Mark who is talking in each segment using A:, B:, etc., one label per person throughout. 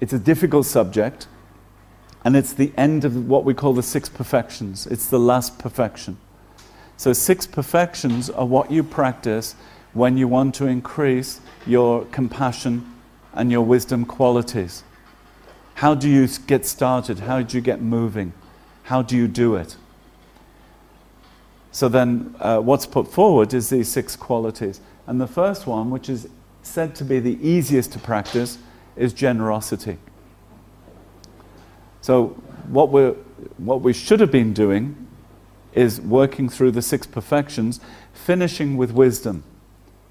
A: It's a difficult subject, and it's the end of what we call the 6 perfections. It's the last perfection. So 6 perfections are what you practice when you want to increase your compassion and your wisdom qualities. How do you get started? How do you get moving? How do you do it? So then what's put forward is these 6 qualities. And the first one, which is said to be the easiest to practice, is generosity. So what we should have been doing is working through the 6 perfections, finishing with wisdom,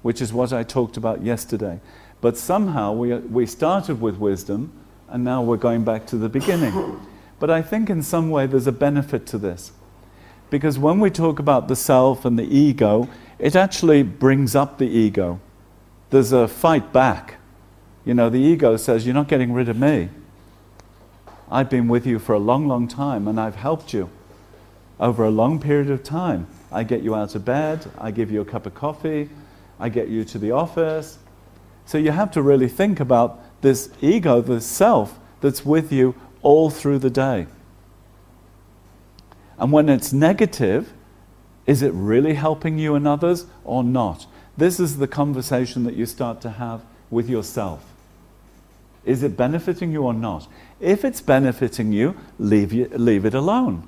A: which is what I talked about yesterday. But somehow we started with wisdom, and now we're going back to the beginning. But I think in some way there's a benefit to this. Because when we talk about the self and the ego, it actually brings up the ego. There's a fight back. You know, the ego says, you're not getting rid of me. I've been with you for a long, long time, and I've helped you over a long period of time. I get you out of bed, I give you a cup of coffee, I get you to the office. So you have to really think about this ego, this self, that's with you all through the day. And when it's negative, is it really helping you and others or not? This is the conversation that you start to have with yourself. Is it benefiting you or not? If it's benefiting you, leave it alone.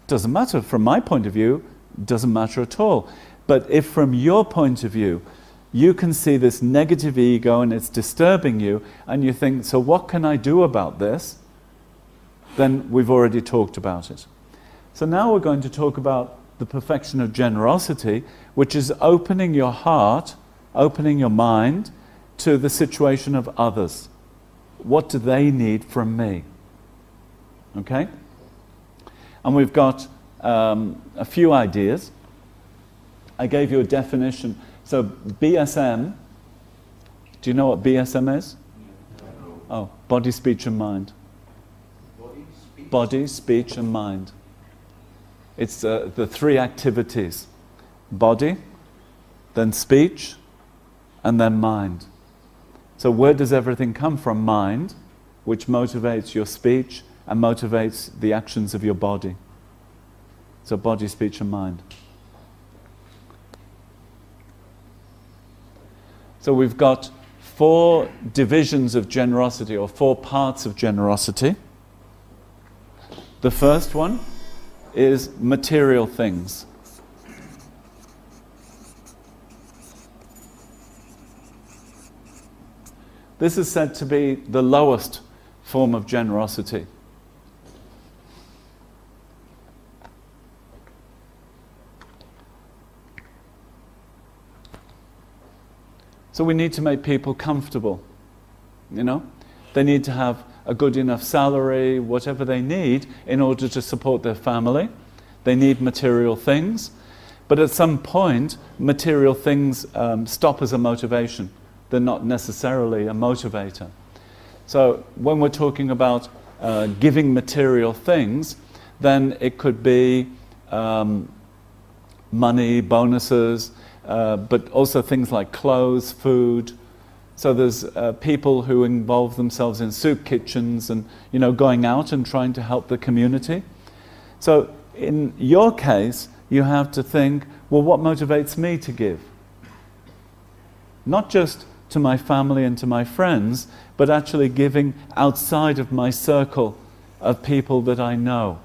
A: Doesn't matter. From my point of view, doesn't matter at all. But if from your point of view, you can see this negative ego and it's disturbing you, and you think, so what can I do about this? Then we've already talked about it. So now we're going to talk about the perfection of generosity, which is opening your heart, opening your mind to the situation of others. What do they need from me? Okay? And we've got a few ideas. I gave you a definition. So BSM, do you know what BSM is?
B: No.
A: Oh, body, speech and mind. Body, speech and mind. It's the 3 activities. Body, then speech, and then mind. So where does everything come from? Mind, which motivates your speech and motivates the actions of your body. So body, speech and mind. So we've got 4 divisions of generosity, or 4 parts of generosity. The first one is material things. This is said to be the lowest form of generosity. So we need to make people comfortable, you know? They need to have a good enough salary, whatever they need, in order to support their family. They need material things. But at some point, material things stop as a motivation. They're not necessarily a motivator. So when we're talking about giving material things, then it could be money, bonuses, but also things like clothes, food. So there's people who involve themselves in soup kitchens and, you know, going out and trying to help the community. So in your case, you have to think, well, what motivates me to give? Not just to my family and to my friends, but actually giving outside of my circle of people that I know.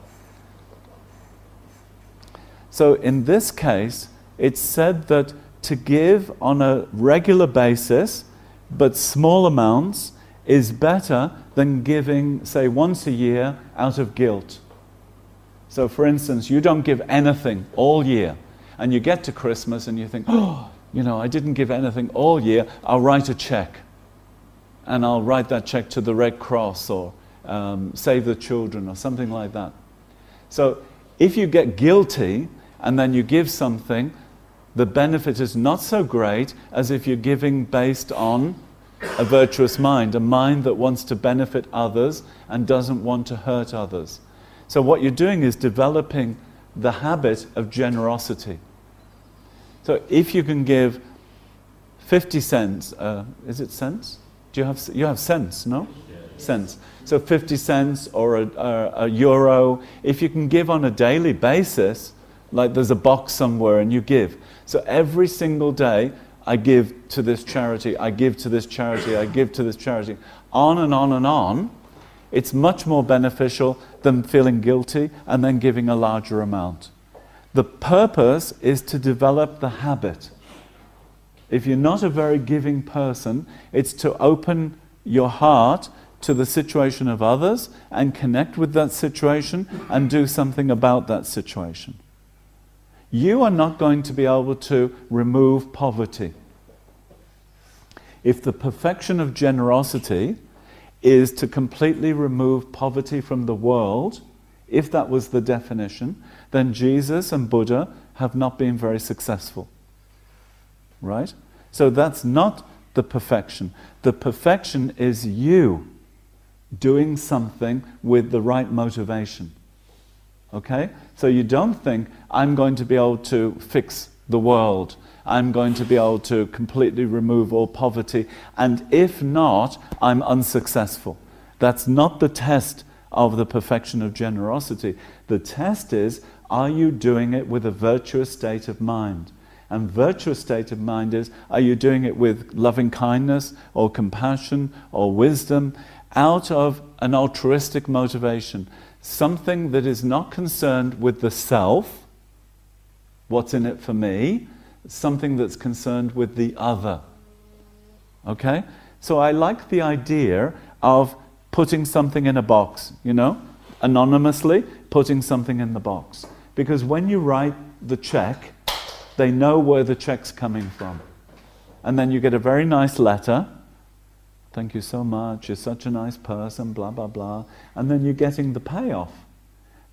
A: So in this case, it's said that to give on a regular basis, but small amounts, is better than giving, say, once a year out of guilt. So for instance, you don't give anything all year, and you get to Christmas and you think, oh, you know, I didn't give anything all year, I'll write a check. And I'll write that check to the Red Cross or Save the Children or something like that. So if you get guilty and then you give something, the benefit is not so great as if you're giving based on a virtuous mind, a mind that wants to benefit others and doesn't want to hurt others. So what you're doing is developing the habit of generosity. So if you can give 50 cents, is it cents? You have cents, no? cents. So 50 cents or a euro, if you can give on a daily basis, like there's a box somewhere and you give. So every single day, I give to this charity, I give to this charity, I give to this charity, on and on and on. It's much more beneficial than feeling guilty and then giving a larger amount. The purpose is to develop the habit. If you're not a very giving person, it's to open your heart to the situation of others and connect with that situation and do something about that situation. You are not going to be able to remove poverty. If the perfection of generosity is to completely remove poverty from the world, if that was the definition, then Jesus and Buddha have not been very successful. Right? So that's not the perfection. The perfection is you doing something with the right motivation. Okay? So you don't think, I'm going to be able to fix the world. I'm going to be able to completely remove all poverty. And if not, I'm unsuccessful. That's not the test of the perfection of generosity. The test is, are you doing it with a virtuous state of mind? And virtuous state of mind is, are you doing it with loving kindness or compassion or wisdom out of an altruistic motivation? Something that is not concerned with the self, what's in it for me, something that's concerned with the other. Okay? So I like the idea of putting something in a box, anonymously putting something in the box. Because when you write the check, they know where the check's coming from. And then you get a very nice letter. Thank you so much, you're such a nice person, blah, blah, blah. And then you're getting the payoff.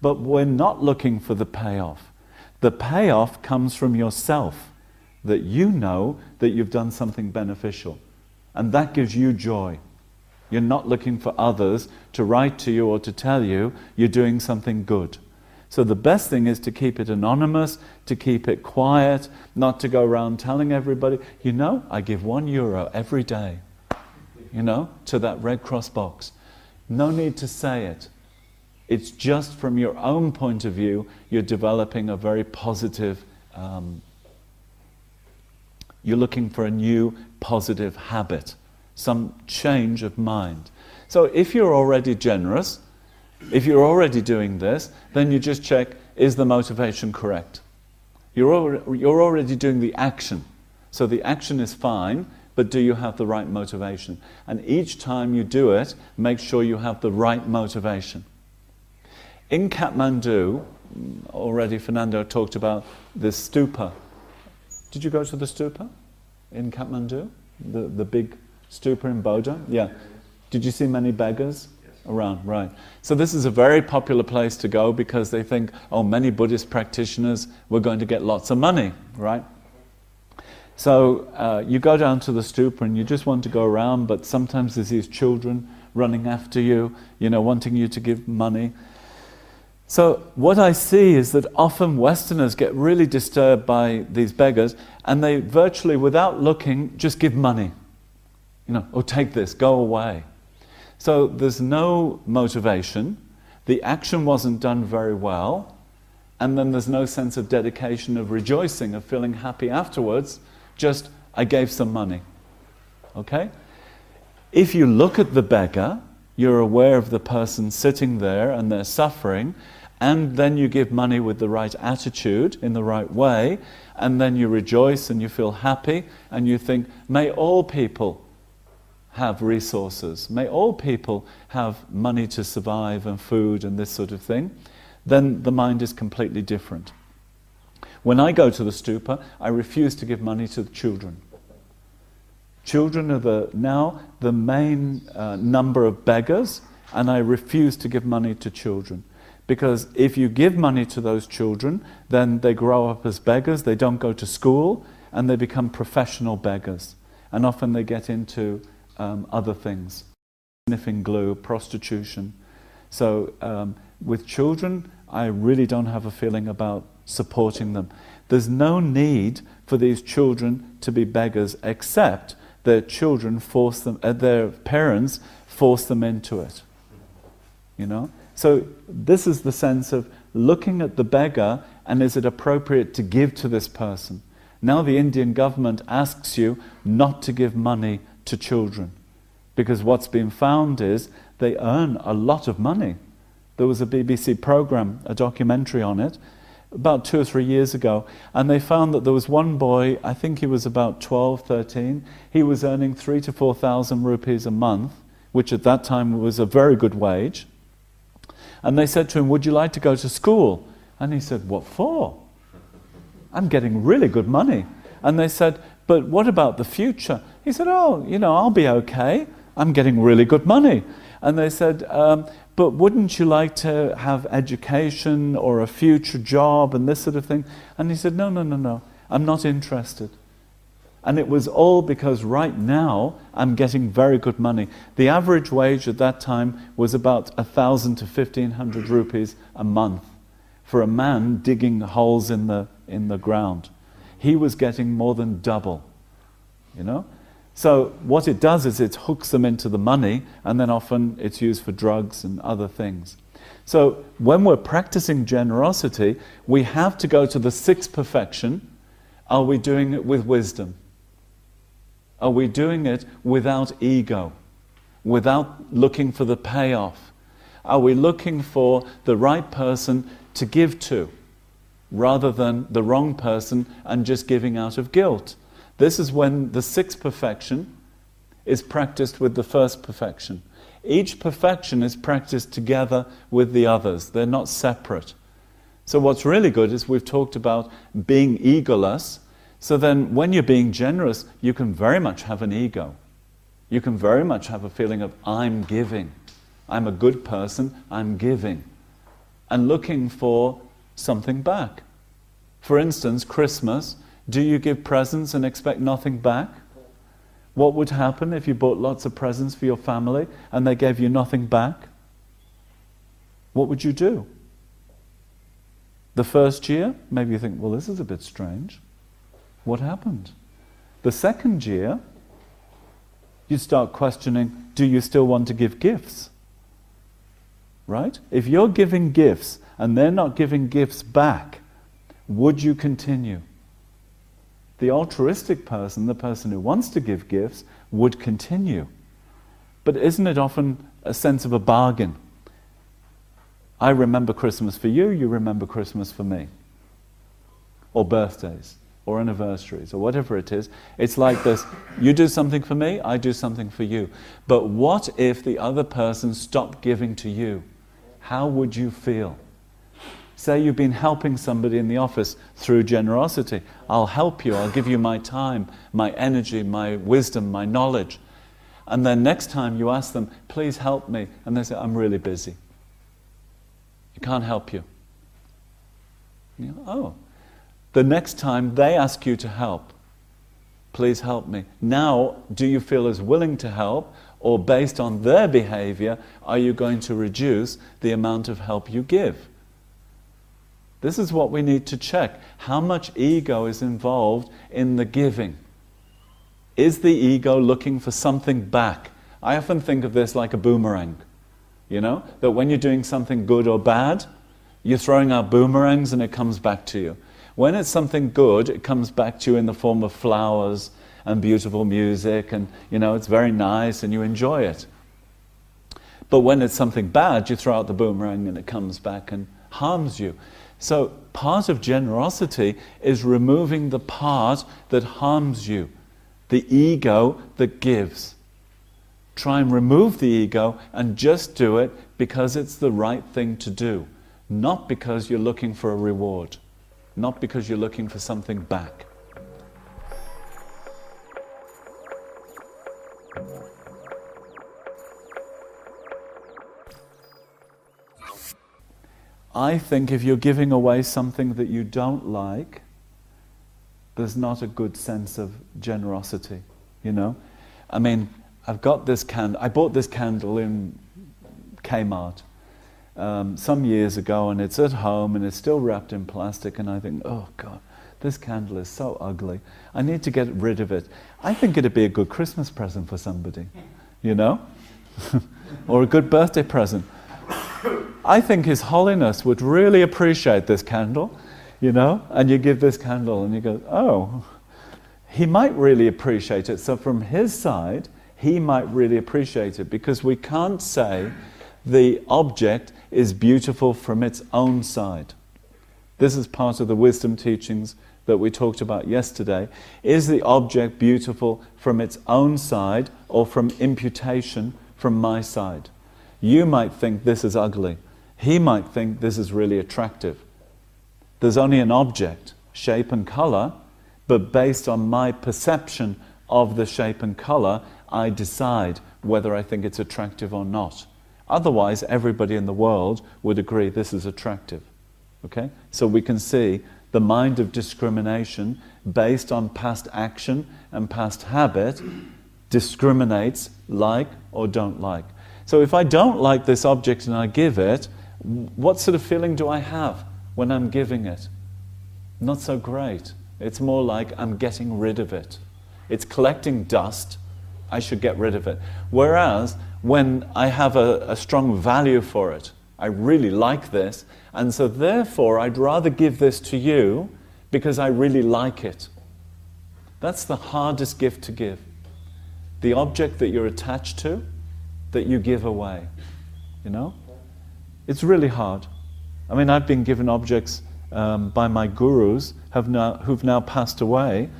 A: But we're not looking for the payoff. The payoff comes from yourself, that you know that you've done something beneficial. And that gives you joy. You're not looking for others to write to you or to tell you you're doing something good. So the best thing is to keep it anonymous, to keep it quiet, not to go around telling everybody, I give €1 every day, to that Red Cross box. No need to say it. It's just from your own point of view, you're developing a very positive, you're looking for a new positive habit, some change of mind. So if you're already generous, if you're already doing this, then you just check, is the motivation correct? You're already doing the action. So the action is fine, but do you have the right motivation? And each time you do it, make sure you have the right motivation. In Kathmandu, already Fernando talked about the stupa. Did you go to the stupa in Kathmandu? The big stupa in Bodha? Yeah. Did you see many beggars around? Right. So this is a very popular place to go because they think, many Buddhist practitioners, we're going to get lots of money, right? So you go down to the stupa and you just want to go around, but sometimes there's these children running after you, wanting you to give money. So what I see is that often Westerners get really disturbed by these beggars and they virtually, without looking, just give money. Take this, go away. So there's no motivation, the action wasn't done very well, and then there's no sense of dedication, of rejoicing, of feeling happy afterwards, just, I gave some money. Okay? If you look at the beggar, you're aware of the person sitting there and they're suffering, and then you give money with the right attitude, in the right way, and then you rejoice and you feel happy, and you think, may all people have resources, may all people have money to survive and food and this sort of thing, then the mind is completely different. When I go to the stupa, I refuse to give money to the children. Children are now the main number of beggars, and I refuse to give money to children. Because if you give money to those children, then they grow up as beggars, they don't go to school, and they become professional beggars. And often they get into other things, sniffing glue, prostitution. So with children, I really don't have a feeling about supporting them. There's no need for these children to be beggars, except their children force them, their parents force them into it. You know? So this is the sense of looking at the beggar, and is it appropriate to give to this person? Now the Indian government asks you not to give money to children, because what's been found is they earn a lot of money. There was a BBC program, a documentary on it, about 2 or 3 years ago, and they found that there was one boy, I think he was about 12, 13, he was earning 3,000 to 4,000 rupees a month, which at that time was a very good wage. And they said to him, would you like to go to school? And he said, what for? I'm getting really good money. And they said, but what about the future? He said, oh, you know, I'll be okay. I'm getting really good money. And they said, but wouldn't you like to have education or a future job and this sort of thing? And he said, no, I'm not interested. And it was all because right now I'm getting very good money. The average wage at that time was about 1,000 to 1,500 rupees a month for a man digging holes in the ground. He was getting more than double, you know? So what it does is it hooks them into the money, and then often it's used for drugs and other things. So when we're practicing generosity, we have to go to the sixth perfection. Are we doing it with wisdom? Are we doing it without ego, without looking for the payoff? Are we looking for the right person to give to, rather than the wrong person and just giving out of guilt? This is when the sixth perfection is practiced with the first perfection. Each perfection is practiced together with the others. They're not separate. So what's really good is we've talked about being egoless. So then when you're being generous, you can very much have an ego. You can very much have a feeling of, I'm giving. I'm a good person, I'm giving. And looking for something back. For instance, Christmas, do you give presents and expect nothing back? What would happen if you bought lots of presents for your family and they gave you nothing back? What would you do? The first year, maybe you think, well, this is a bit strange. What happened? The second year, you start questioning, do you still want to give gifts? Right? If you're giving gifts and they're not giving gifts back, would you continue? The altruistic person, the person who wants to give gifts, would continue. But isn't it often a sense of a bargain? I remember Christmas for you, you remember Christmas for me. Or birthdays, or anniversaries, or whatever it is. It's like this, you do something for me, I do something for you. But what if the other person stopped giving to you? How would you feel? Say you've been helping somebody in the office through generosity. I'll help you, I'll give you my time, my energy, my wisdom, my knowledge. And then next time you ask them, please help me. And they say, I'm really busy. I can't help you. You know, oh. The next time they ask you to help, please help me. Now, do you feel as willing to help, or based on their behavior, are you going to reduce the amount of help you give? This is what we need to check. How much ego is involved in the giving? Is the ego looking for something back? I often think of this like a boomerang. You know, that when you're doing something good or bad, you're throwing out boomerangs and it comes back to you. When it's something good, it comes back to you in the form of flowers and beautiful music, and you know, it's very nice and you enjoy it. But when it's something bad, you throw out the boomerang and it comes back and harms you. So part of generosity is removing the part that harms you, the ego that gives. Try and remove the ego and just do it because it's the right thing to do, not because you're looking for a reward, not because you're looking for something back. I think if you're giving away something that you don't like, there's not a good sense of generosity, you know? I mean, I've got this candle, I bought this candle in Kmart some years ago, and it's at home and it's still wrapped in plastic, and I think, oh God, this candle is so ugly. I need to get rid of it. I think it'd be a good Christmas present for somebody, you know? Or a good birthday present. I think His Holiness would really appreciate this candle, you know? And you give this candle and you go, oh, He might really appreciate it. So from His side, He might really appreciate it, because we can't say the object is beautiful from its own side. This is part of the wisdom teachings that we talked about yesterday. Is the object beautiful from its own side or from imputation from my side? You might think this is ugly. He might think this is really attractive. There's only an object, shape and color, but based on my perception of the shape and color, I decide whether I think it's attractive or not. Otherwise, everybody in the world would agree this is attractive. Okay? So we can see the mind of discrimination based on past action and past habit discriminates like or don't like. So if I don't like this object and I give it, what sort of feeling do I have when I'm giving it? Not so great. It's more like I'm getting rid of it. It's collecting dust. I should get rid of it. Whereas when I have a strong value for it, I really like this, and so therefore I'd rather give this to you because I really like it. That's the hardest gift to give. The object that you're attached to, that you give away. You know? It's really hard. I mean, I've been given objects by my gurus who've now passed away,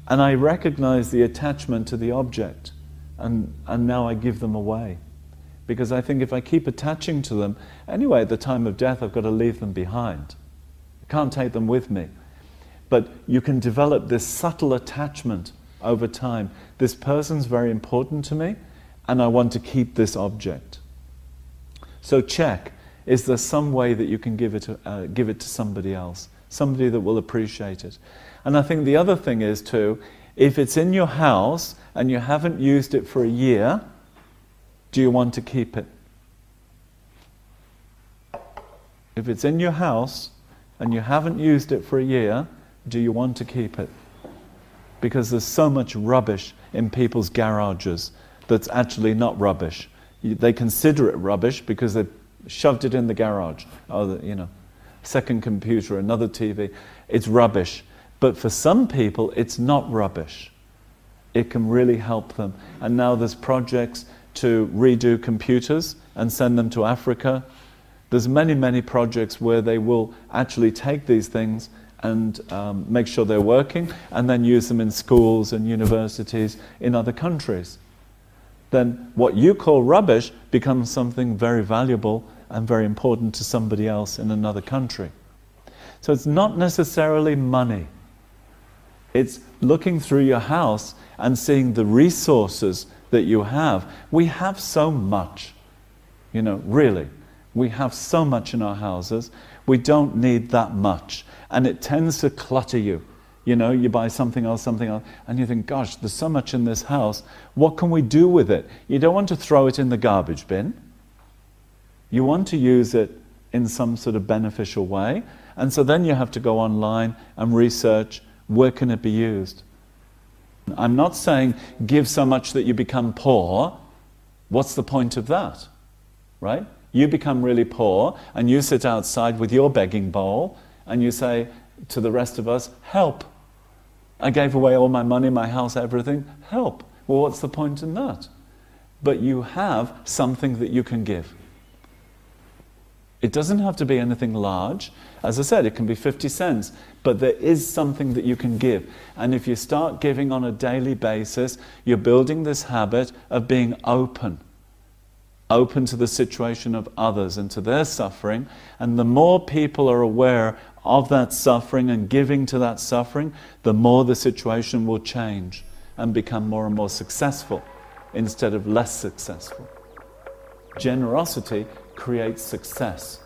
A: and I recognize the attachment to the object, and now I give them away. Because I think if I keep attaching to them, anyway, at the time of death, I've got to leave them behind. I can't take them with me. But you can develop this subtle attachment over time. This person's very important to me, and I want to keep this object. So check, is there some way that you can give it to somebody else? Somebody that will appreciate it. And I think the other thing is too, if it's in your house and you haven't used it for a year, do you want to keep it? If it's in your house and you haven't used it for a year, do you want to keep it? Because there's so much rubbish in people's garages that's actually not rubbish. They consider it rubbish because they've shoved it in the garage. Oh, you know, second computer, another TV. It's rubbish. But for some people, it's not rubbish. It can really help them. And now there's projects to redo computers and send them to Africa. There's many, many projects where they will actually take these things and make sure they're working and then use them in schools and universities in other countries. Then what you call rubbish becomes something very valuable and very important to somebody else in another country. So it's not necessarily money. It's looking through your house and seeing the resources that you have. We have so much, you know, really. We have so much in our houses. We don't need that much. And it tends to clutter you. You know, you buy something else, and you think, gosh, there's so much in this house. What can we do with it? You don't want to throw it in the garbage bin. You want to use it in some sort of beneficial way. And so then you have to go online and research, where can it be used? I'm not saying give so much that you become poor. What's the point of that? Right? You become really poor and you sit outside with your begging bowl and you say to the rest of us, help. I gave away all my money, my house, everything. Help. Well, what's the point in that? But you have something that you can give. It doesn't have to be anything large. As I said, it can be 50 cents, but there is something that you can give. And if you start giving on a daily basis, you're building this habit of being open to the situation of others and to their suffering. And the more people are aware of that suffering and giving to that suffering, the more the situation will change and become more and more successful instead of less successful. Generosity creates success.